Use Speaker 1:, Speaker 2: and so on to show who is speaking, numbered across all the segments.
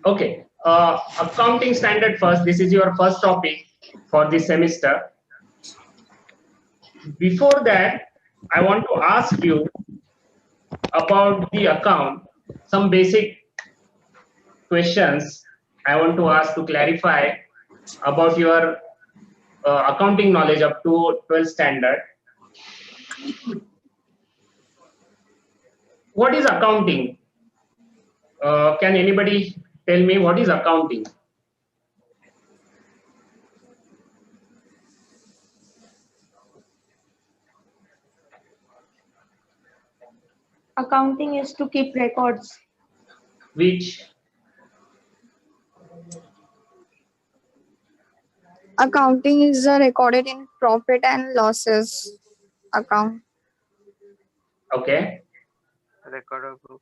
Speaker 1: Okay, accounting standard first. This is your first topic for this semester. Before that, I want to ask you about the account. Some basic questions I want to ask to clarify about your accounting knowledge up to 12th standard. What is accounting? Can anybody tell me what is accounting?
Speaker 2: Accounting is to keep records.
Speaker 1: Which?
Speaker 3: Accounting is recorded in profit and losses account.
Speaker 1: Okay.
Speaker 4: Record of book.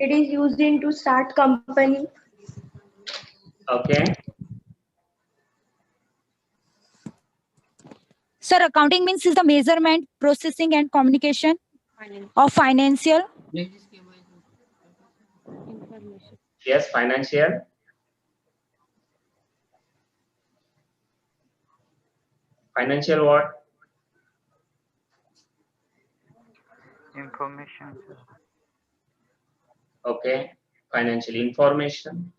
Speaker 2: It is used in to start company.
Speaker 1: Okay.
Speaker 5: Sir, accounting means is the measurement, processing and communication of financial.
Speaker 1: Yes, financial. Financial what?
Speaker 4: Information.
Speaker 1: Okay. Financial information.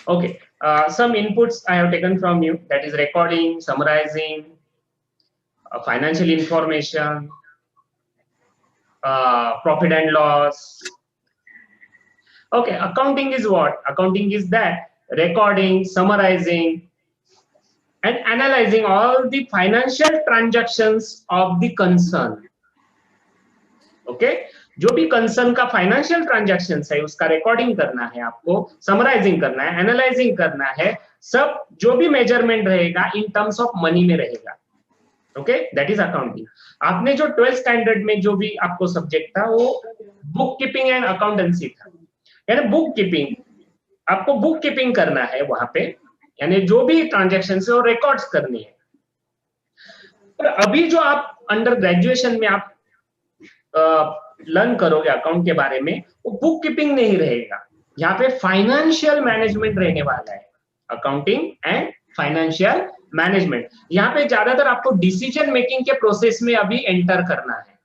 Speaker 1: Okay. Some inputs I have taken from you, that is recording, summarizing, financial information, profit and loss. Okay, accounting is what? Accounting is that recording, summarizing, and analyzing all the financial transactions of the concern. Okay, जो भी concern का financial transactions है उसका recording करना है, आपको summarising करना है, एनालाइजिंग करना है, सब जो भी मेजरमेंट रहेगा इन टर्म्स ऑफ मनी में रहेगा. Okay, that is accounting. आपने जो 12th स्टैंडर्ड में जो भी आपको सब्जेक्ट था वो बुक कीपिंग एंड अकाउंटेंसी था. यानी बुक कीपिंग, आपको बुक कीपिंग करना है वहां पे, यानी जो भी ट्रांजैक्शंस है वो रिकॉर्ड्स करनी है. पर अभी जो आप अंडर ग्रेजुएशन में आप लर्न करोगे अकाउंट के बारे में, वो बुक कीपिंग नहीं रहेगा. यहाँ पे फाइनेंशियल मैनेजमेंट रहने वाला है. Accounting and financial management. यहाँ पे ज्यादातर आपको डिसीजन मेकिंग के प्रोसेस में अभी एंटर करना है.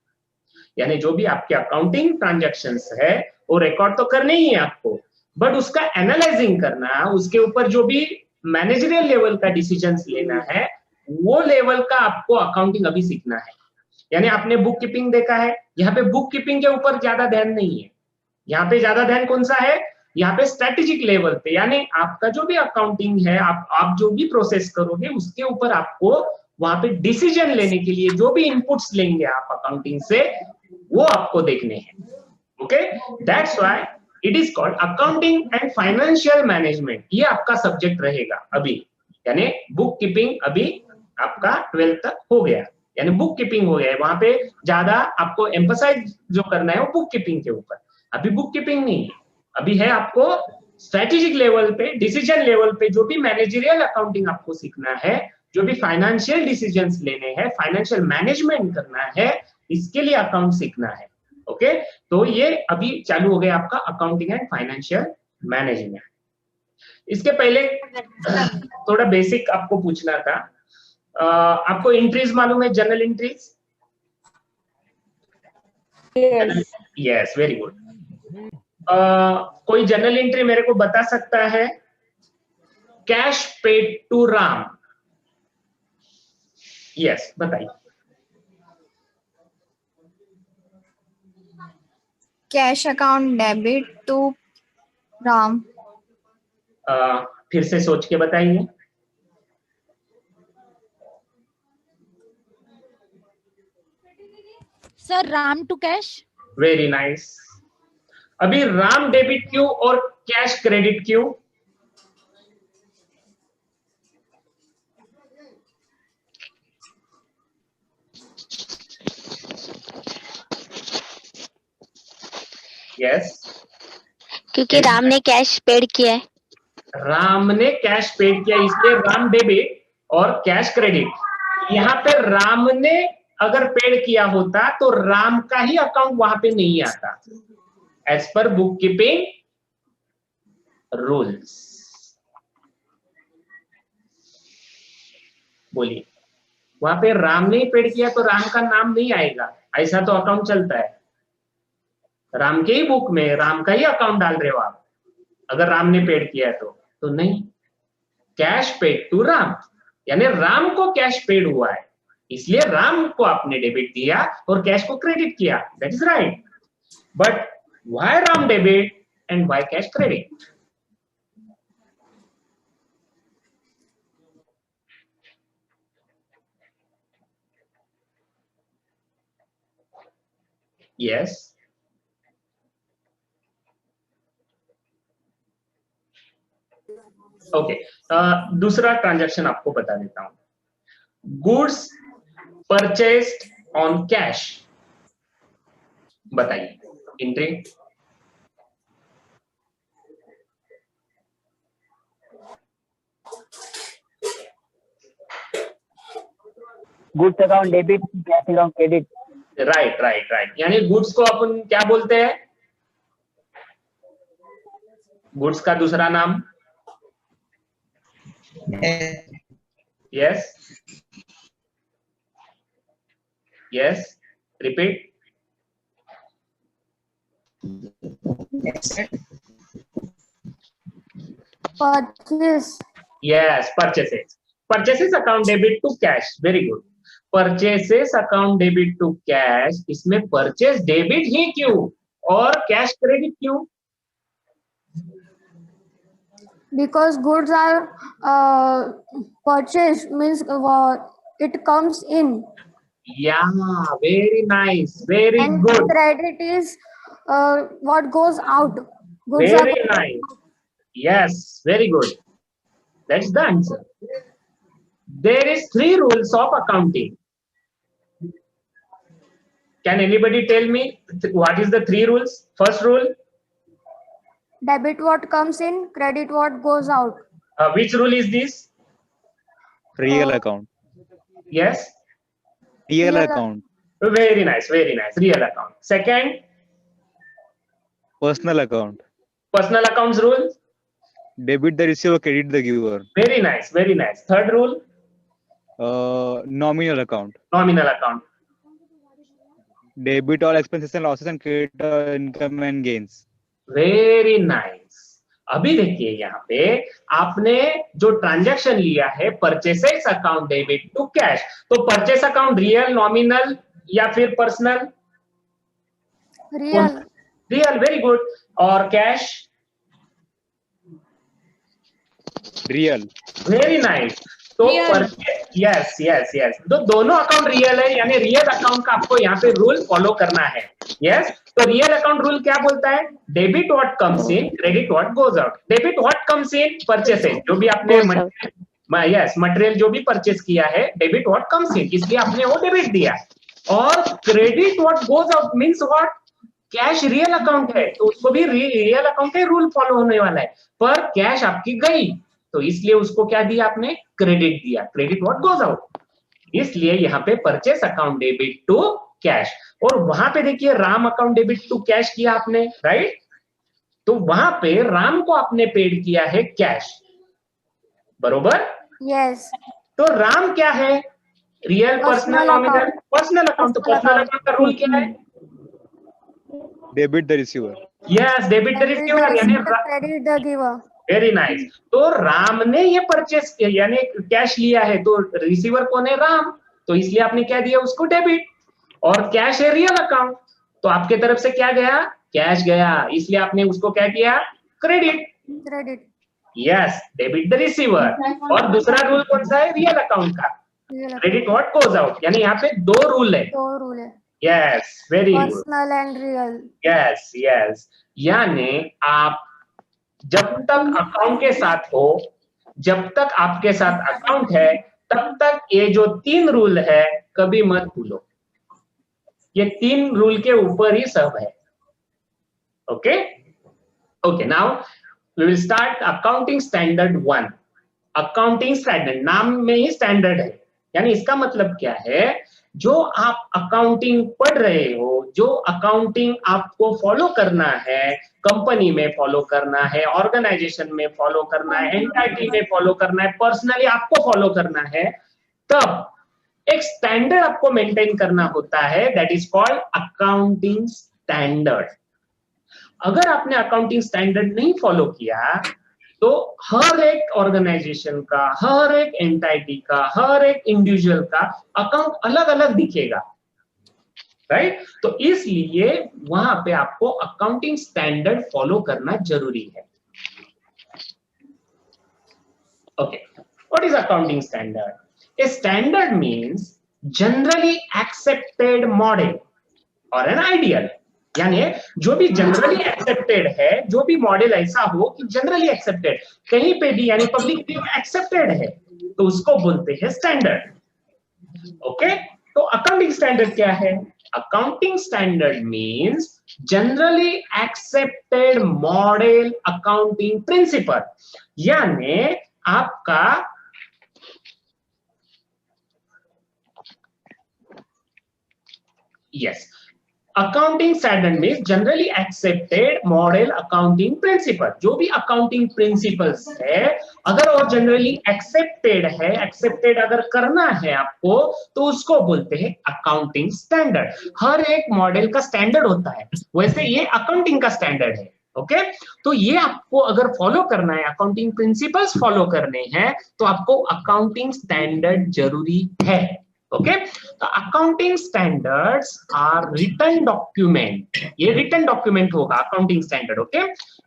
Speaker 1: यानी जो भी आपके अकाउंटिंग ट्रांजैक्शंस है वो रिकॉर्ड तो करने ही है आपको, बट उसका एनालाइजिंग करना, उसके ऊपर जो भी मैनेजरियल लेवल का डिसीजंस लेना है, वो लेवल का आपको अकाउंटिंग अभी सीखना है. यानी आपने बुक कीपिंग देखा है, यहाँ पे बुक कीपिंग के ऊपर ज्यादा ध्यान नहीं है. यहाँ पे ज्यादा ध्यान कौन सा है? यहाँ पे स्ट्रेटेजिक लेवल पे, यानी आपका जो भी अकाउंटिंग है, आप जो भी प्रोसेस करोगे उसके ऊपर आपको वहां पे डिसीजन लेने के लिए जो भी इनपुट्स लेंगे आप अकाउंटिंग से, वो आपको देखने हैं. Okay, that's why it is called accounting and financial management. ये आपका सब्जेक्ट रहेगा अभी. यानी बुक कीपिंग अभी आपका 12th तक हो गया, यानी बुक कीपिंग हो गया है. वहां पे ज्यादा आपको एम्फसाइज जो करना है वो बुक कीपिंग के ऊपर. अभी बुक कीपिंग नहीं है, अभी है आपको स्ट्रेटेजिक लेवल पे, डिसीजन लेवल पे जो भी मैनेजरियल अकाउंटिंग आपको सीखना है, जो भी फाइनेंशियल डिसीजंस लेने हैं, फाइनेंशियल मैनेजमेंट करना है, इसके लिए अकाउंट सीखना है. ओके, तो ये अभी चालू हो गया आपका अकाउंटिंग एंड फाइनेंशियल मैनेजमेंट. इसके पहले थोड़ा बेसिक आपको पूछना था. आपको एंट्रीज मालूम है, journal entries? Yes, very good. कोई जर्नल एंट्री मेरे को बता सकता है? Cash paid to Ram. Yes, बताइए.
Speaker 3: Cash account debit to Ram.
Speaker 1: फिर से सोच के बताइए.
Speaker 5: Sir, Ram to cash.
Speaker 1: Very nice. अभी राम डेबिट क्यों और कैश क्रेडिट क्यों? यस,
Speaker 6: क्योंकि राम ने कैश पेड किया है.
Speaker 1: राम ने कैश पेड किया, इसलिए राम डेबिट और कैश क्रेडिट. यहाँ पे राम ने अगर पेड किया होता तो राम का ही अकाउंट वहां पे नहीं आता, as per book keeping rules. बोलिए, वहां पे राम ने पेड किया तो राम का नाम नहीं आएगा, ऐसा तो अकाउंट चलता है। राम के ही बुक में राम का ही अकाउंट डाल रहे हो आप, अगर राम ने पेड किया तो नहीं। कैश पेड टू राम, यानी राम को कैश पेड हुआ है, इसलिए राम को आपने डेबिट दिया और कैश को क्रेडिट किया, that is right. But why Ram debit and why cash credit? Yes, okay. दूसरा ट्रांजैक्शन आपको बता देता हूं, गुड्स परचेस्ड ऑन कैश। बताइए एंट्री।
Speaker 7: Goods account debit, cash account credit.
Speaker 1: Right right right, यानी गुड्स को अपन क्या बोलते हैं? गुड्स का दूसरा नाम? Yes yes, repeat.
Speaker 2: Purchase.
Speaker 1: Yes, purchases. Purchases account debit to cash, very good. Purchases account debit to cash, इसमें परचेस डेबिट ही क्यों और कैश क्रेडिट क्यों?
Speaker 2: Because goods are purchased means it comes in,
Speaker 1: Yeah, very nice, very
Speaker 2: and
Speaker 1: good,
Speaker 2: credit is what goes out. Goods are
Speaker 1: very nice. Yes, very good. That's the answer. There is 3 rules of accounting. Can anybody tell me what is the 3 rules? First rule,
Speaker 2: debit what comes in, credit what goes out.
Speaker 1: which rule is this?
Speaker 8: Real account.
Speaker 1: Yes,
Speaker 8: Real
Speaker 2: Real
Speaker 8: account.
Speaker 1: very nice, very nice. Real account. Second,
Speaker 8: Personal account.
Speaker 1: personal accounts rule.
Speaker 8: Debit the receiver, credit the giver.
Speaker 1: Very nice, very nice. Third rule,
Speaker 8: Nominal account.
Speaker 1: nominal account.
Speaker 8: Debit all expenses and losses and credit all income and gains.
Speaker 1: Very nice. अभी देखिए यहाँ पे आपने जो transaction लिया है purchases account debit to cash, तो purchase account real, nominal या फिर personal?
Speaker 2: Real.
Speaker 1: Real, very good. और कैश?
Speaker 8: Real.
Speaker 1: Very nice. तो
Speaker 5: Real.
Speaker 1: यस यस यस, तो दोनों अकाउंट रियल है, यानी रियल अकाउंट का आपको यहाँ पे रूल फॉलो करना है। यस, तो रियल अकाउंट रूल क्या बोलता है? Debit what comes in, credit what goes out. Debit what comes in, purchases, जो भी आपने
Speaker 6: Goes out.
Speaker 1: यस मटेरियल जो भी परचेस किया है, डेबिट व्हाट कम्स इन, इसलिए आपने वो डेबिट दिया। और credit what goes out means what? Cash real account है, तो उसको भी रियल अकाउंट के रूल फॉलो होने वाला है, पर कैश आपकी गई तो इसलिए उसको क्या दिया आपने? क्रेडिट दिया। क्रेडिट व्हाट गोज आउट, इसलिए यहाँ पे purchase account debit to cash. और वहां पे देखिए Ram account debit to cash किया आपने, राइट? तो वहां पे राम को आपने पेड किया है कैश, बरोबर?
Speaker 2: Yes.
Speaker 1: तो राम क्या है? Real, personal,
Speaker 2: Personal
Speaker 1: nominal?
Speaker 2: account.
Speaker 1: Personal account. तो
Speaker 2: Personal
Speaker 1: पर्सनल अकाउंट का रूल क्या है?
Speaker 8: Debit the receiver.
Speaker 1: Yes, debit the
Speaker 2: Debit the
Speaker 1: receiver, यानी
Speaker 2: receiver, credit the giver.
Speaker 1: Very nice. तो राम ने ये परचेस यानी कैश लिया है, तो रिसीवर कौन है? राम, तो इसलिए आपने क्या दिया उसको? डेबिट। और कैश है रियल अकाउंट, तो आपके तरफ से क्या गया? कैश गया, इसलिए आपने उसको क्या किया? Credit.
Speaker 2: Credit.
Speaker 1: Yes, debit the receiver. और दूसरा रूल कौन सा है? रियल अकाउंट का,
Speaker 2: Real account.
Speaker 1: Credit what goes out, यानी यहाँ पे 2 रूल है।
Speaker 2: दो रूल है,
Speaker 1: yes, very good.
Speaker 2: Personal and real.
Speaker 1: Yes yes, यानी आप जब तक अकाउंट के साथ हो, जब तक आपके साथ अकाउंट है, तब तक ये जो 3 रूल है कभी मत भूलो। ये 3 रूल के ऊपर ही सब है। Okay okay, now we will start accounting standard 1। Accounting standard, नाम में ही स्टैंडर्ड है, यानी इसका मतलब क्या है? जो आप अकाउंटिंग पढ़ रहे हो, जो अकाउंटिंग आपको फॉलो करना है, कंपनी में फॉलो करना है, ऑर्गेनाइजेशन में फॉलो करना है, एंटाइटी में फॉलो करना है, पर्सनली आपको फॉलो करना है, तब एक स्टैंडर्ड आपको मेंटेन करना होता है, that is called accounting standard. अगर आपने अकाउंटिंग स्टैंडर्ड नहीं फॉलो किया तो हर एक ऑर्गेनाइजेशन का, हर एक एंटाइटी का, हर एक इंडिविजुअल का अकाउंट अलग अलग दिखेगा, राइट? तो इसलिए वहां पे आपको अकाउंटिंग स्टैंडर्ड फॉलो करना जरूरी है। Okay, what is accounting standard? A standard means generally accepted model और एन आइडियल, यानी जो भी जनरली एक्सेप्टेड है, जो भी मॉडल ऐसा हो कि जनरली एक्सेप्टेड, कहीं पे भी यानी पब्लिक में एक्सेप्टेड है, तो उसको बोलते हैं स्टैंडर्ड। ओके, तो अकाउंटिंग स्टैंडर्ड क्या है? Accounting standard means generally accepted model accounting principle, यानी आपका यस, अकाउंटिंग स्टैंडर्ड में generally accepted model accounting principle, जो भी अकाउंटिंग प्रिंसिपल्स है, अगर वो जनरली एक्सेप्टेड है, एक्सेप्टेड अगर करना है आपको, तो उसको बोलते हैं अकाउंटिंग स्टैंडर्ड। हर एक मॉडल का स्टैंडर्ड होता है, वैसे ये अकाउंटिंग का स्टैंडर्ड है। ओके, तो ये आपको अगर फॉलो करना है, अकाउंटिंग प्रिंसिपल्स फॉलो करने हैं, तो आपको अकाउंटिंग स्टैंडर्ड जरूरी है। ओके, तो accounting standards are written document, ये रिटन डॉक्यूमेंट होगा accounting standard, okay,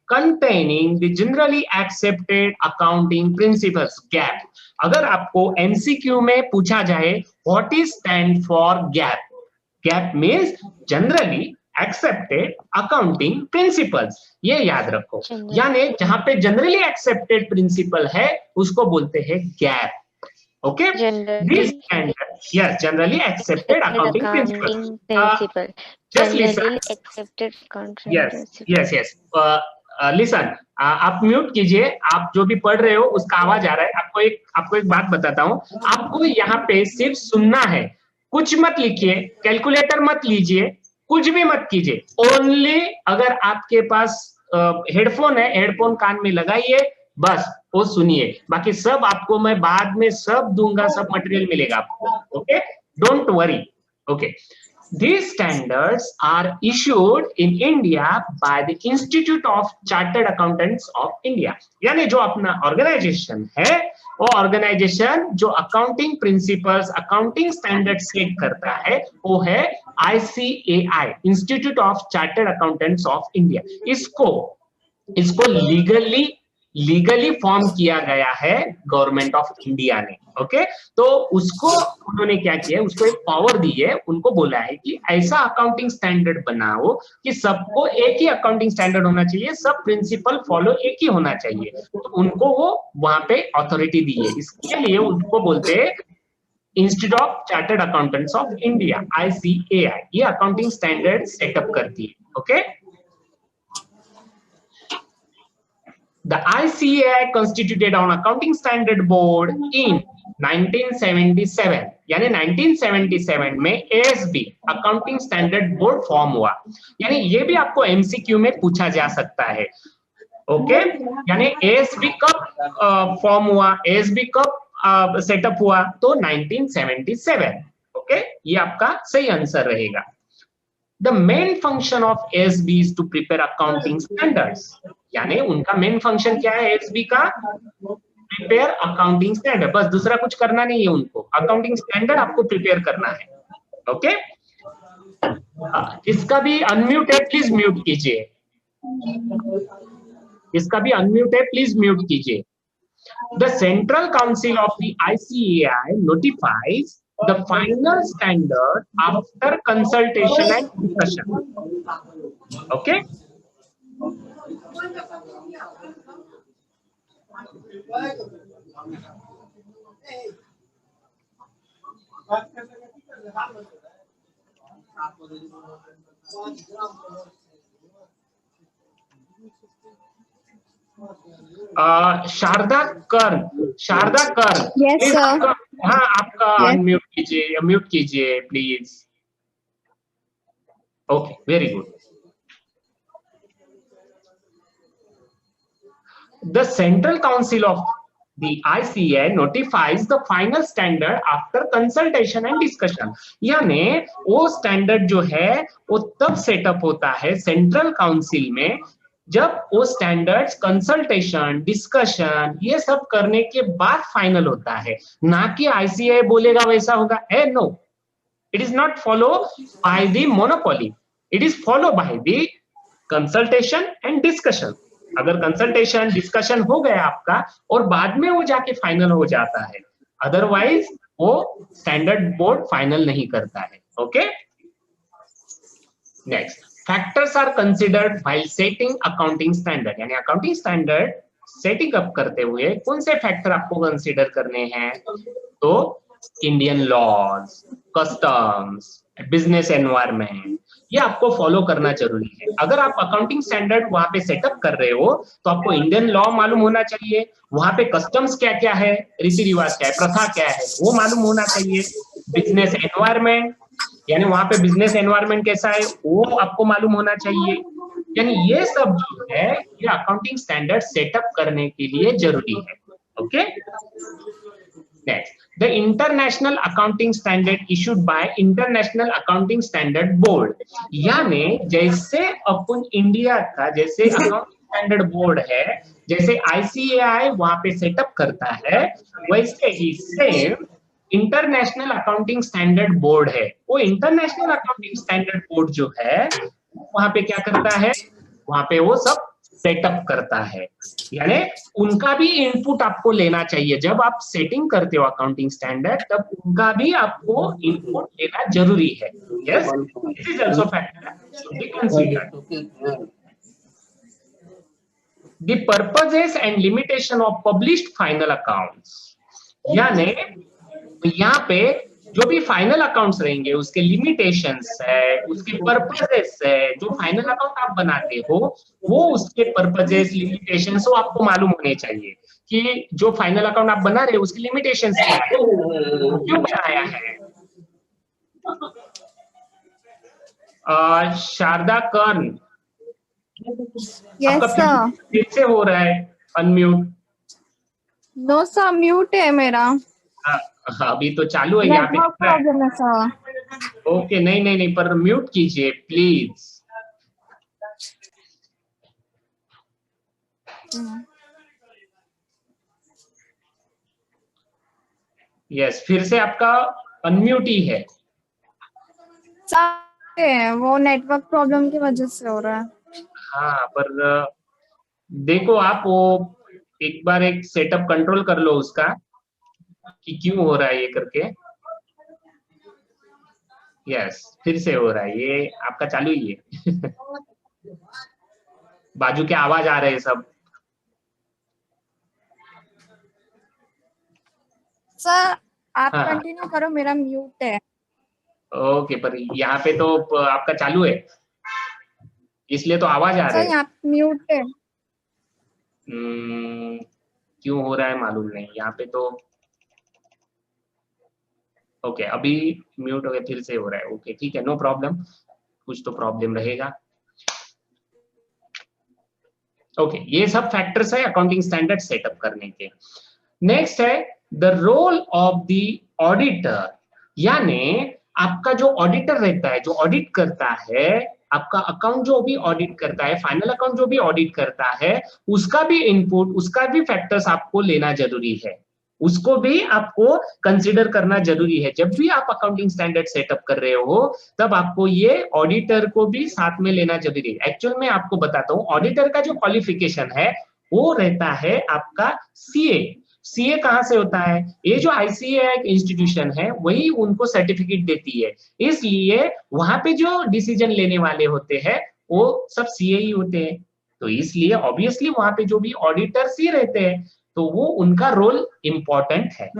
Speaker 1: containing the generally accepted accounting principles. GAAP, अगर आपको एमसीक्यू में पूछा जाए what is stand for GAAP, GAAP means generally accepted accounting principles, ये याद रखो, यानी जहां पे जनरली एक्सेप्टेड प्रिंसिपल है उसको बोलते हैं gap. Okay, this standard, yes, generally accepted accounting principle. Just listen.
Speaker 6: accepted accounting
Speaker 1: Yes,
Speaker 6: principle.
Speaker 1: yes. Listen. आप म्यूट कीजिए, आप जो भी पढ़ रहे हो उसका आवाज आ रहा है। आपको एक बात बताता हूँ, आपको यहाँ पे सिर्फ सुनना है, कुछ मत लिखिए, कैलकुलेटर मत लीजिए, कुछ भी मत कीजिए। ओनली अगर आपके पास हेडफोन है, हेडफोन कान में लगाइए, बस वो सुनिए, बाकी सब आपको मैं बाद में सब दूंगा, सब मटेरियल मिलेगा आपको। Okay, don't worry. Okay, these standards are issued in India by the Institute of Chartered Accountants of India, यानी जो अपना ऑर्गेनाइजेशन है, वो ऑर्गेनाइजेशन जो accounting principles, accounting standard set करता है, वो है ICAI, institute of chartered accountants of India. इसको लीगली फॉर्म किया गया है गवर्नमेंट ऑफ इंडिया ने। ओके, तो उसको उन्होंने क्या किया, उसको एक पावर दी है, उनको बोला है कि ऐसा अकाउंटिंग स्टैंडर्ड बनाओ कि सबको एक ही अकाउंटिंग स्टैंडर्ड होना चाहिए, सब प्रिंसिपल फॉलो एक ही होना चाहिए, तो उनको वो वहां पे अथॉरिटी दी है। इसके लिए उनको बोलते हैं institute of chartered accountants of India, ICAI, ये अकाउंटिंग स्टैंडर्ड सेटअप करती है। Okay, the ICAI constituted on Accounting Standard Board in 1977, यानी 1977 में ASB accounting standard board form हुआ, यानी ये भी आपको एमसीक्यू में पूछा जा सकता है। ओके, यानी ASB कब फॉर्म हुआ, ASB कब सेटअप हुआ, तो 1977। ओके, ये आपका सही आंसर रहेगा। The main function of ASB is to prepare accounting standards, यानी उनका मेन फंक्शन क्या है ASB का, प्रिपेयर अकाउंटिंग स्टैंडर्ड, बस दूसरा कुछ करना नहीं है उनको, अकाउंटिंग स्टैंडर्ड आपको प्रिपेयर करना है। ओके, इसका भी अनम्यूट है, प्लीज म्यूट कीजिए, इसका भी अनम्यूट है, प्लीज म्यूट कीजिए। The Central Council of the ICAI notifies the final standard after consultation and discussion. Okay? Sharda कर,
Speaker 3: Yes, sir.
Speaker 1: हाँ, आपका
Speaker 3: Yes.
Speaker 1: अनम्यूट कीजिए please. Okay, very good. The Central Council of the ICA notifies the final standard after consultation and discussion. यानी वो standard जो है वो तब सेटअप होता है सेंट्रल काउंसिल में जब वो स्टैंडर्ड्स कंसल्टेशन डिस्कशन ये सब करने के बाद फाइनल होता है, ना कि आईसीए बोलेगा वैसा होगा. No, it is not followed by the monopoly, it is followed by the consultation and discussion. अगर कंसल्टेशन डिस्कशन हो गया आपका और बाद में वो जाके फाइनल हो जाता है, अदरवाइज वो स्टैंडर्ड बोर्ड फाइनल नहीं करता है. Okay, next, factors are considered while setting accounting standard. यानी अकाउंटिंग स्टैंडर्ड सेटिंग अप करते हुए कौन से फैक्टर आपको कंसिडर करने हैं? तो Indian laws, customs, business environment, ये आपको फॉलो करना जरूरी है. अगर आप अकाउंटिंग स्टैंडर्ड वहां पे सेटअप कर रहे हो तो आपको इंडियन लॉ मालूम होना चाहिए, वहां पे कस्टम्स क्या क्या है, रीति रिवाज क्या है, प्रथा क्या है, वो मालूम होना चाहिए. बिजनेस एनवायरनमेंट, यानी वहां पे बिजनेस एनवायरनमेंट कैसा है वो आपको मालूम होना चाहिए. यानी ये सब जो है ये अकाउंटिंग स्टैंडर्ड सेटअप करने के लिए जरूरी है. Okay, next, the international accounting standard issued by international accounting standard board. यानी जैसे अपन इंडिया का जैसे अकाउंटिंग स्टैंडर्ड बोर्ड है, जैसे आईसीएआई वहां पे सेटअप करता है, वैसे ही same international accounting standard board है. वो इंटरनेशनल अकाउंटिंग स्टैंडर्ड बोर्ड जो है वहां पे क्या करता है, वहां पे वो सब सेटअप करता है. यानी उनका भी इनपुट आपको लेना चाहिए. जब आप सेटिंग करते हो अकाउंटिंग स्टैंडर्ड तब उनका भी आपको इनपुट लेना जरूरी है. Yes, this is also factor to be considered. The purposes and limitation of published final accounts. यानी यहाँ पे जो भी फाइनल अकाउंट्स रहेंगे उसके लिमिटेशंस है, उसके पर्पसेस है. जो फाइनल अकाउंट आप बनाते हो वो उसके पर्पसेस लिमिटेशंस वो आपको मालूम होने चाहिए कि जो फाइनल अकाउंट आप बना रहे हो उसकी लिमिटेशंस क्या है, क्यों बनाया है. शारदा कर्ण,
Speaker 3: Yes, sir.
Speaker 1: फिर से हो रहा है अनम्यूट.
Speaker 3: No, sir. Mute है मेरा.
Speaker 1: अभी तो चालू है यहाँ पे.
Speaker 3: Network problem है, sir.
Speaker 1: ओके, नहीं नहीं नहीं, पर म्यूट कीजिए प्लीज. यस, फिर से आपका अनम्यूट ही है.
Speaker 3: Sir, वो नेटवर्क प्रॉब्लम की वजह से हो रहा है.
Speaker 1: हाँ, पर देखो आप वो एक बार एक सेटअप कंट्रोल कर लो उसका कि क्यों हो रहा है ये करके. यस, फिर से हो रहा है ये आपका चालू ही है. बाजू के आवाज आ रहे हैं सब.
Speaker 3: सर आप
Speaker 1: हाँ.
Speaker 3: कंटिन्यू करो, मेरा म्यूट है.
Speaker 1: ओके, पर यहाँ पे तो आपका चालू है इसलिए तो आवाज आ
Speaker 3: सर
Speaker 1: रही है.
Speaker 3: यहाँ म्यूट है.
Speaker 1: क्यों हो रहा है मालूम नहीं यहाँ पे तो. ओके, अभी म्यूट हो गया, फिर से हो रहा है. ओके, ठीक है, नो प्रॉब्लम, कुछ तो प्रॉब्लम रहेगा. ओके, ये सब फैक्टर्स है अकाउंटिंग स्टैंडर्ड सेटअप करने के. नेक्स्ट है the role of the auditor. यानी आपका जो ऑडिटर रहता है, जो ऑडिट करता है आपका अकाउंट, जो भी ऑडिट करता है, फाइनल अकाउंट जो भी ऑडिट करता है, उसका भी इनपुट, उसका भी फैक्टर्स आपको लेना जरूरी है. उसको भी आपको कंसीडर करना जरूरी है. जब भी आप अकाउंटिंग स्टैंडर्ड सेटअप कर रहे हो तब आपको ये ऑडिटर को भी साथ में लेना जरूरी है. एक्चुअल में आपको बताता हूँ, ऑडिटर का जो क्वालिफिकेशन है वो रहता है आपका सीए. सीए कहाँ से होता है? ये जो आईसीए इंस्टीट्यूशन है वही उनको सर्टिफिकेट देती है. इसलिए वहां पे जो डिसीजन लेने वाले होते हैं वो सब सीए ही होते हैं. तो इसलिए ऑब्वियसली वहां पे जो भी ऑडिटर्स ही रहते हैं तो वो उनका रोल इंपॉर्टेंट है.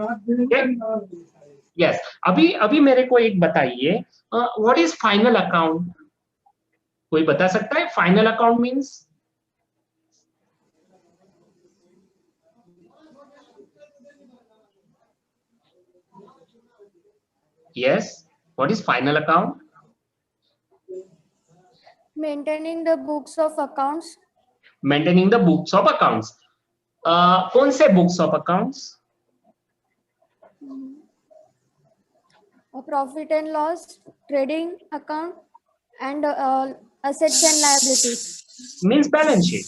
Speaker 1: यस, अभी मेरे को एक बताइए, व्हाट इज फाइनल अकाउंट? कोई बता सकता है final account means? Yes. What is final account?
Speaker 2: Maintaining the books of accounts.
Speaker 1: Maintaining the books of accounts. कौन से books of accounts?
Speaker 2: A profit and loss, trading account, and assets and liabilities.
Speaker 1: Means balance sheet.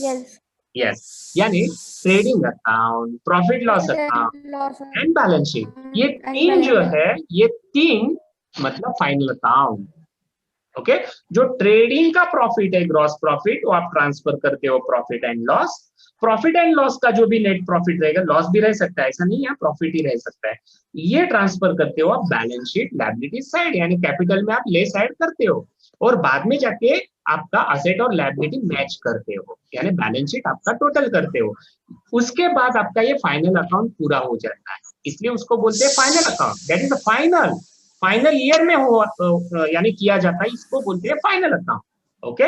Speaker 2: Yes.
Speaker 1: Yes. यानी trading account, profit loss account
Speaker 2: Loss
Speaker 1: and balance sheet, ये
Speaker 2: and
Speaker 1: तीन जो
Speaker 2: balance
Speaker 1: है, ये तीन मतलब फाइनल अकाउंट. ओके. जो trading का प्रॉफिट है, ग्रॉस प्रॉफिट, वो आप ट्रांसफर करते हो profit and loss. Profit and loss का जो भी नेट प्रॉफिट रहेगा, लॉस भी रह सकता है, ऐसा नहीं है प्रॉफिट ही रह सकता है, ये ट्रांसफर करते हो आप बैलेंस शीट लायबिलिटी साइड, यानी कैपिटल में आप लेस ऐड करते हो और बाद में जाके आपका असेट और लायबिलिटी मैच करते हो, यानी बैलेंस शीट आपका टोटल करते हो. उसके बाद आपका ये फाइनल अकाउंट पूरा हो जाता है, इसलिए उसको बोलते हैं final account. That is the final year में हो, यानी किया जाता है, इसको बोलते हैं final account. Okay.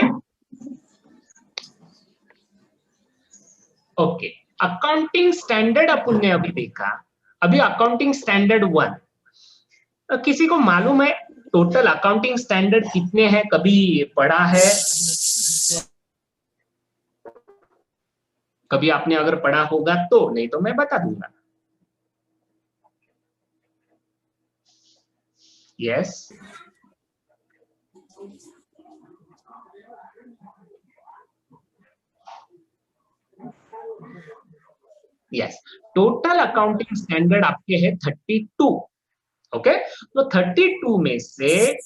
Speaker 1: Okay. Accounting standard अपन ने अभी देखा. अभी अकाउंटिंग स्टैंडर्ड 1, किसी को मालूम है टोटल अकाउंटिंग स्टैंडर्ड कितने हैं? कभी पढ़ा है? कभी आपने अगर पढ़ा होगा तो, नहीं तो मैं बता दूंगा. Yes. Yes. Total accounting standard आपके है 32. ओके. तो 32 में से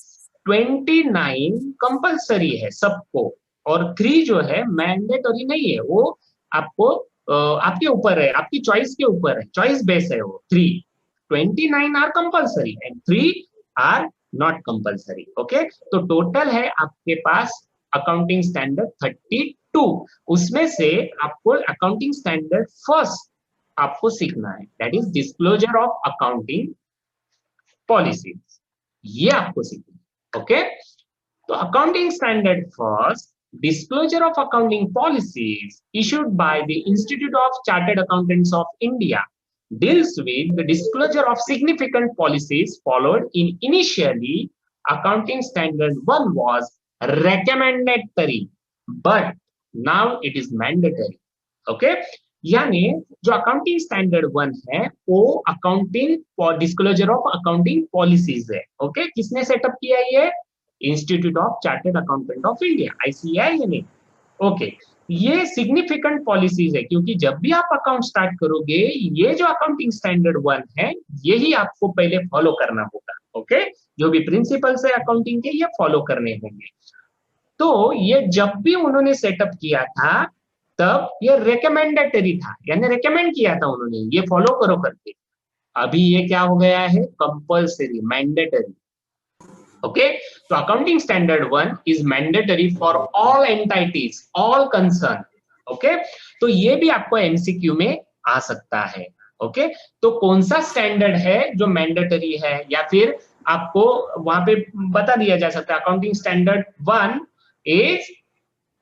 Speaker 1: 29 कंपलसरी है सबको और 3 जो है मैंडेटरी नहीं है. वो आपको आपके ऊपर है, आपकी चॉइस के ऊपर है, चॉइस बेस है वो. 29 are compulsory and 3 are not compulsory. Okay. तो टोटल है आपके पास अकाउंटिंग स्टैंडर्ड 32. उसमें से आपको अकाउंटिंग स्टैंडर्ड फर्स्ट आपको सीखना है, that is disclosure of accounting policies. ये आपको सीखना है. ओके. तो accounting standard first, disclosure of accounting policies issued by the Institute of Chartered Accountants of India deals with the disclosure of significant policies followed in. Initially accounting standard 1 was recommendatory but now it is mandatory. Okay. यानी जो accounting standard 1 है वो accounting disclosure of accounting policies है. Okay. किसने setup किया ये? Institute of chartered accountant of India, ICAI यानी. Okay. ये सिग्निफिकेंट पॉलिसीज है क्योंकि जब भी आप अकाउंट स्टार्ट करोगे, ये जो अकाउंटिंग स्टैंडर्ड 1 है यही आपको पहले फॉलो करना होगा. ओके. जो भी प्रिंसिपल्स है अकाउंटिंग के, ये फॉलो करने होंगे. तो ये जब भी उन्होंने सेटअप किया था तब ये रिकमेंडेटरी था, यानी रिकमेंड किया था उन्होंने, ये फॉलो करो करके. अभी ये क्या हो गया है? Compulsory, mandatory. ओके. तो accounting standard 1 is mandatory for all entities, all concern. Okay. तो ये भी आपको एमसीक्यू में आ सकता है. ओके. तो कौन सा स्टैंडर्ड है जो मैंडेटरी है, या फिर आपको वहां पे बता दिया जा सकता है accounting standard 1 is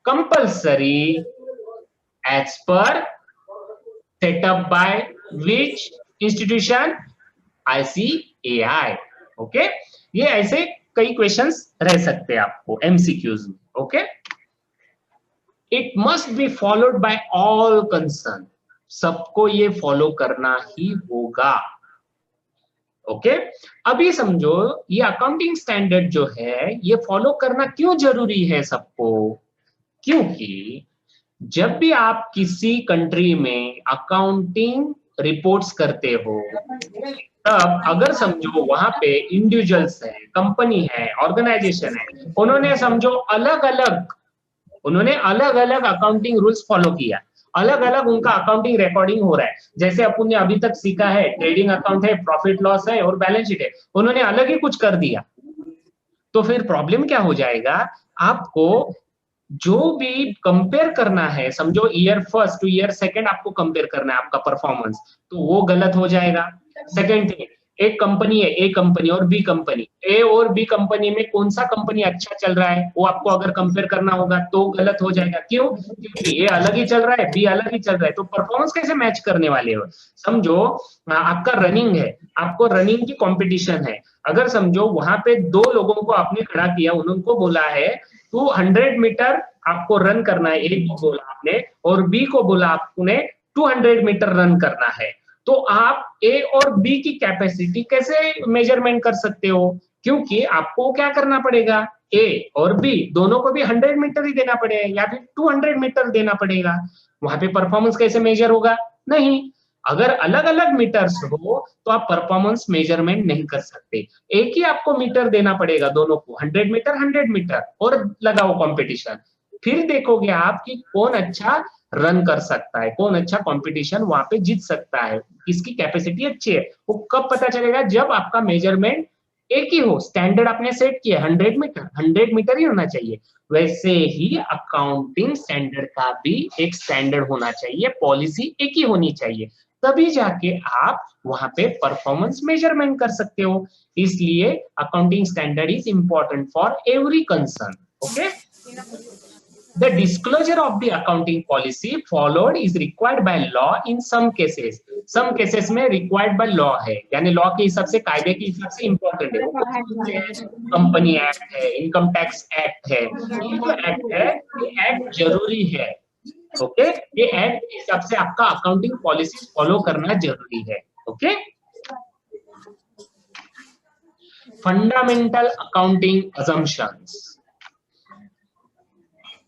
Speaker 1: compulsory as per set up by which institution? ICAI. Okay. ये ऐसे कई क्वेश्चंस रह सकते हैं आपको एमसीक्यूज में. Okay. It must be followed by all concern, सबको ये फॉलो करना ही होगा. ओके. अभी समझो ये अकाउंटिंग स्टैंडर्ड जो है ये फॉलो करना क्यों जरूरी है सबको? क्योंकि जब भी आप किसी कंट्री में अकाउंटिंग रिपोर्ट्स करते हो, तब अगर समझो वहां पे इंडिविजुअल्स है, कंपनी है, ऑर्गेनाइजेशन है, उन्होंने समझो अलग अलग अकाउंटिंग रूल्स फॉलो किया, अलग अलग उनका अकाउंटिंग रिकॉर्डिंग हो रहा है. जैसे अपन ने अभी तक सीखा है ट्रेडिंग अकाउंट है, प्रॉफिट लॉस है और बैलेंस शीट है, उन्होंने अलग ही कुछ कर दिया. तो फिर प्रॉब्लम क्या हो जाएगा? आपको जो भी कंपेयर करना है, समझो year first two year second आपको कंपेयर करना है आपका परफॉर्मेंस, तो वो गलत हो जाएगा. सेकंड थिंग, एक कंपनी है, ए कंपनी और बी कंपनी, ए और बी कंपनी में कौन सा कंपनी अच्छा चल रहा है वो आपको अगर कंपेयर करना होगा तो गलत हो जाएगा। क्यों? क्योंकि ए अलग ही चल रहा है, बी अलग ही चल रहा है, तो परफॉर्मेंस कैसे मैच करने वाले हो? समझो आपका रनिंग है, आपको रनिंग की कंपटीशन है, अगर समझो वहां पे दो लोगों को आपने खड़ा किया, उनको बोला है 200 मीटर आपको रन करना है, ए को बोला आपने, और बी को बोला आपने 200 मीटर रन करना है, तो आप ए और बी की कैपेसिटी कैसे मेजरमेंट कर सकते हो? क्योंकि आपको क्या करना पड़ेगा, ए और बी दोनों को भी 100 मीटर ही देना पड़ेगा या फिर 200 मीटर देना पड़ेगा। वहां पे परफॉर्मेंस कैसे मेजर होगा? नहीं। अगर अलग अलग मीटर्स हो तो आप परफॉर्मेंस मेजरमेंट नहीं कर सकते, एक ही आपको मीटर देना पड़ेगा दोनों को, 100 मीटर 100 मीटर, और लगाओ कंपटीशन, फिर देखोगे आप कि कौन अच्छा रन कर सकता है, कौन अच्छा कंपटीशन वहां पे जीत सकता है, किसकी कैपेसिटी अच्छी है। वो कब पता चलेगा? जब आपका मेजरमेंट एक ही हो, स्टैंडर्ड आपने सेट किया 100 मीटर, 100 मीटर ही होना चाहिए। वैसे ही अकाउंटिंग स्टैंडर्ड का भी एक स्टैंडर्ड होना चाहिए, पॉलिसी एक ही होनी चाहिए, तभी जाके आप वहां पे परफॉर्मेंस मेजरमेंट कर सकते हो। इसलिए accounting standard is important for every concern. Okay, the disclosure of the accounting policy followed is required by law in some cases में required by law है, यानी लॉ के हिसाब से, कायदे के हिसाब से इंपॉर्टेंट है। कंपनी एक्ट है, इनकम टैक्स एक्ट है, ये जो एक्ट है ये एक्ट जरूरी है। ओके, ये एक्ट के हिसाब से आपका अकाउंटिंग पॉलिसी फॉलो करना जरूरी है। Okay, fundamental accounting assumptions.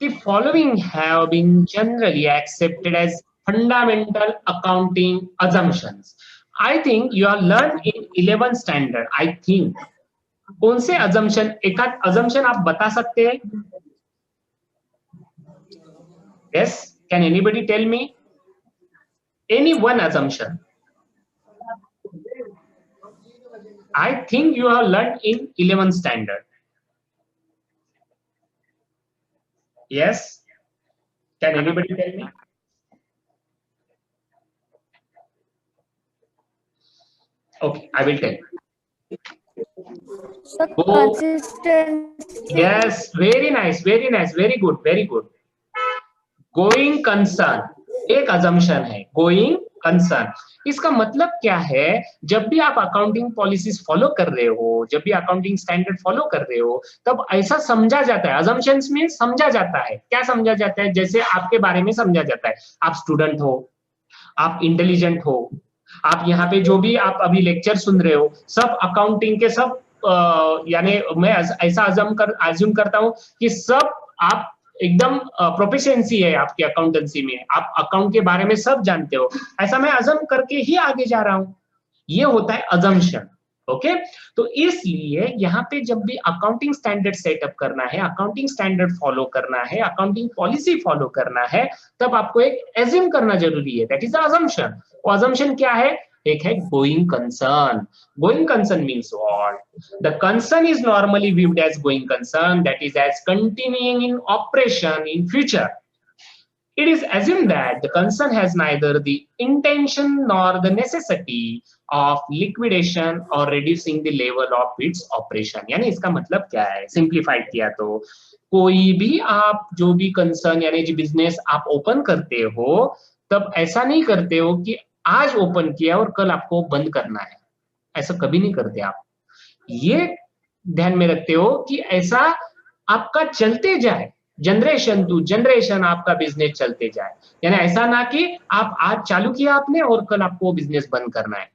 Speaker 1: The following have been generally accepted as fundamental accounting assumptions. I think you have learned in 11th standard. I think कौन से assumption, एक आध assumption आप बता सकते हैं? Yes, can anybody tell me any one assumption? I think you have learned in 11th standard. Yes, can anybody tell me? Okay, I will tell you.
Speaker 2: So consistency.
Speaker 1: Yes, very nice, very good. Going concern एक assumption है, going concern। इसका मतलब क्या है? जब भी आप accounting policies follow कर रहे हो, जब भी अकाउंटिंग स्टैंडर्ड फॉलो कर रहे हो, तब ऐसा समझा जाता है, assumptions में समझा जाता है। क्या समझा जाता है? जैसे आपके बारे में समझा जाता है, आप स्टूडेंट हो, आप इंटेलिजेंट हो, आप यहाँ पे जो भी आप अभी लेक्चर सुन रहे हो, सब अकाउंटिंग के सब यानी मैं ऐसा अज्यूम करता हूँ कि सब आप एकदम प्रोफिशिएंसी है आपकी अकाउंटेंसी में, आप अकाउंट के बारे में सब जानते हो, ऐसा मैं अज्यूम करके ही आगे जा रहा हूँ। ये होता है अजम्पशन। ओके, तो इसलिए यहाँ पे जब भी अकाउंटिंग स्टैंडर्ड सेटअप करना है, अकाउंटिंग स्टैंडर्ड फॉलो करना है, अकाउंटिंग पॉलिसी फॉलो करना है, तब आपको एक एज्यूम करना जरूरी है, दैट इज अजम्पशन। और अजम्पशन क्या है? एक है going concern. Going concern means what? The concern is normally viewed as going concern, that is as continuing in operation in future. It is assumed that the concern has neither the intention nor the necessity of liquidation or reducing the level of its operation. यानी इसका मतलब क्या है? Simplified किया तो कोई भी आप जो भी कंसर्न यानी जो बिजनेस आप ओपन करते हो, तब ऐसा नहीं करते हो कि आज ओपन किया और कल आपको बंद करना है, ऐसा कभी नहीं करते आप। ये ध्यान में रखते हो कि ऐसा आपका चलते जाए, जनरेशन टू जनरेशन आपका बिजनेस चलते जाए, यानी ऐसा ना कि आप आज चालू किया आपने और कल आपको बिजनेस बंद करना है।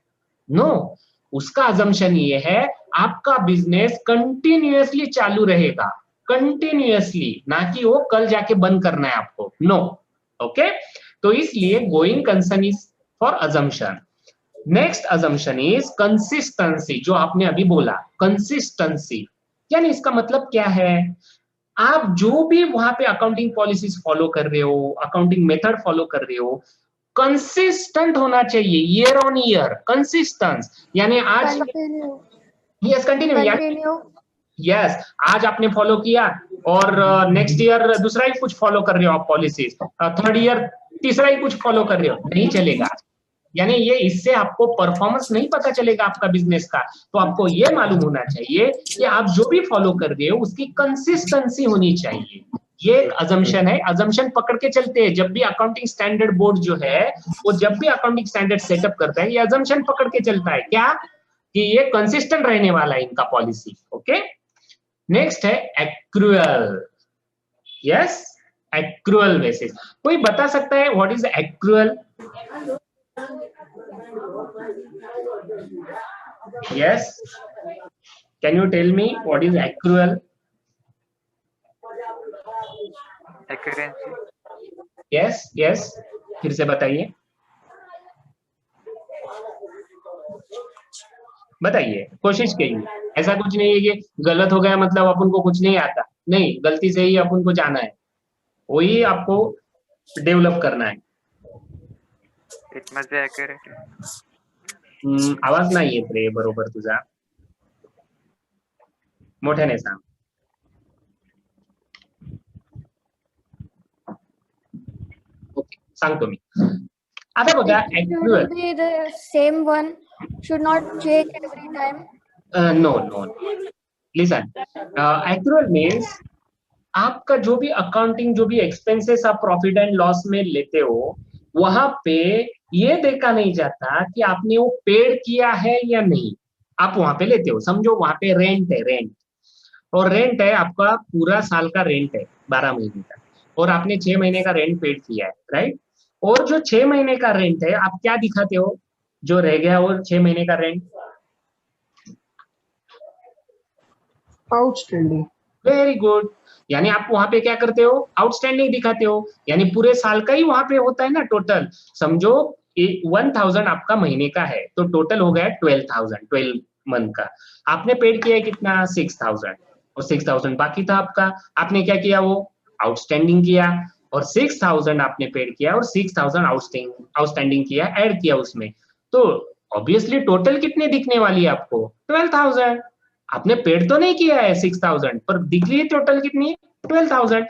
Speaker 1: नो, उसका अजम्पशन ये है आपका बिजनेस कंटिन्यूअसली चालू रहेगा, कंटिन्यूअसली, ना कि वो कल जाके बंद करना है आपको। नो, ओके, तो इसलिए going concern is for assumption. Next assumption is consistency, जो आपने अभी बोला कंसिस्टेंसी, यानी इसका मतलब क्या है? आप जो भी वहां पे अकाउंटिंग पॉलिसीज फॉलो कर रहे हो, अकाउंटिंग मेथड फॉलो कर रहे हो, कंसिस्टेंट होना चाहिए, ईयर ऑन ईयर कंसिस्टेंस, यानी आज यस कंटिन्यू, यस आज आपने फॉलो किया और नेक्स्ट ईयर दूसरा ही कुछ फॉलो कर रहे हो आप पॉलिसीज, थर्ड ईयर तीसरा ही कुछ फॉलो कर रहे हो, नहीं चलेगा। यानी ये इससे आपको परफॉर्मेंस नहीं पता चलेगा आपका बिजनेस का, तो आपको ये मालूम होना चाहिए कि आप जो भी फॉलो कर रहे हो उसकी कंसिस्टेंसी होनी चाहिए। ये एक अजम्पशन है, अजम्पशन पकड़ के चलते हैं। जब भी अकाउंटिंग स्टैंडर्ड बोर्ड जो है वो जब भी अकाउंटिंग स्टैंडर्ड सेटअप करता है, ये अजम्पशन पकड़ के चलता है क्या, कि ये कंसिस्टेंट रहने वाला है इनका पॉलिसी। ओके, नेक्स्ट है एक्रूअल। Yes, accrual basis. कोई बता सकता है what is accrual? Yes, can you tell me what is accrual?
Speaker 4: Accuracy.
Speaker 1: Yes yes, फिर से बताइए, बताइए, कोशिश कीजिए। ऐसा कुछ नहीं है कि गलत हो गया मतलब अपन को कुछ नहीं आता, नहीं, गलती से ही अपन को जाना है, वही आपको डेवलप करना है।
Speaker 4: It must be accurate.
Speaker 1: आवाज नाही येत रे बरोबर तुझा, मोठ्याने सांग। ओके, सांगतो मी आता बघा actual.
Speaker 2: Should be the same one. Should not change every time.
Speaker 1: No no, listen, accrual means आपका जो भी अकाउंटिंग, जो भी एक्सपेंसेस आप प्रॉफिट एंड लॉस में लेते हो, वहां पे ये देखा नहीं जाता कि आपने वो पेड किया है या नहीं। आप वहां पे लेते हो, समझो वहां पे रेंट है, रेंट, और रेंट है आपका पूरा साल का रेंट है 12 महीने का, और आपने 6 महीने का रेंट पेड किया है, राइट। और जो 6 महीने का रेंट है आप क्या दिखाते हो, जो रह गया और 6 महीने का रेंट?
Speaker 9: आउटस्टैंडिंग।
Speaker 1: वेरी गुड, यानी आप वहां पे क्या करते हो, आउटस्टैंडिंग दिखाते हो, यानी पूरे साल का ही वहां पे होता है ना टोटल। समझो 1000 आपका महीने का है, तो टोटल हो गया 12,000, 12 मंथ का। आपने पेड किया है कितना, 6,000, और 6,000 बाकी था आपका। आपने क्या किया, वो आउटस्टैंडिंग किया, और 6,000 आपने पेड किया और 6,000 आउटस्टैंडिंग किया, ऐड किया उसमें, तो ऑब्वियसली टोटल कितने दिखने वाली है आपको, 12,000। आपने पेड तो नहीं किया है 6,000, पर दिख रही है टोटल कितनी, 12,000।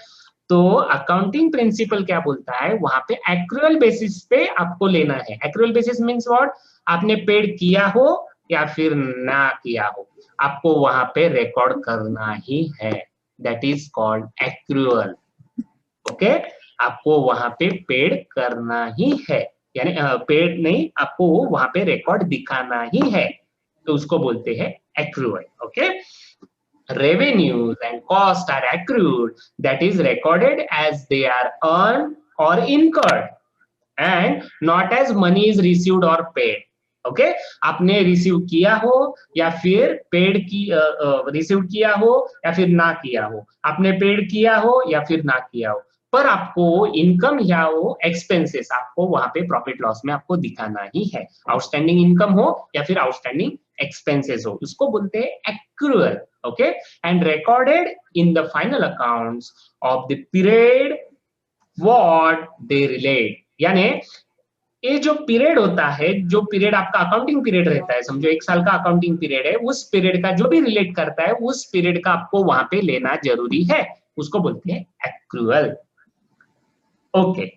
Speaker 1: तो अकाउंटिंग प्रिंसिपल क्या बोलता है, वहां पे एक्रूअल बेसिस पे आपको लेना है। एक्रूअल बेसिस मींस व्हाट, आपने पेड किया हो या फिर ना किया हो, आपको वहां पे रिकॉर्ड करना ही है, that is called accrual. Okay, आपको वहां पे पेड करना ही है, यानी पेड नहीं, आपको वहां पे रिकॉर्ड दिखाना ही है, तो उसको बोलते हैं accrual. Okay, revenues and costs are accrued, that is recorded as they are earned or incurred and not as money is received or paid. Okay, आपने रिसीव किया हो या फिर पेड की, रिसीव किया हो या फिर ना किया हो, आपने पेड किया हो या फिर ना किया हो, पर आपको इनकम या वो एक्सपेंसेस आपको वहां पे प्रॉफिट लॉस में आपको दिखाना ही है। आउटस्टैंडिंग इनकम हो या फिर आउटस्टैंडिंग एक्सपेंसेस हो, उसको बोलते हैं accrual. Okay, and recorded in the final accounts of the period what they relate. यानी ये जो पीरियड होता है, जो पीरियड आपका अकाउंटिंग पीरियड रहता है, समझो 1 साल का अकाउंटिंग पीरियड है, उस पीरियड का जो भी रिलेट करता है, उस पीरियड का आपको वहां पे लेना जरूरी है, उसको बोलते हैं एक्रूअल। ओके,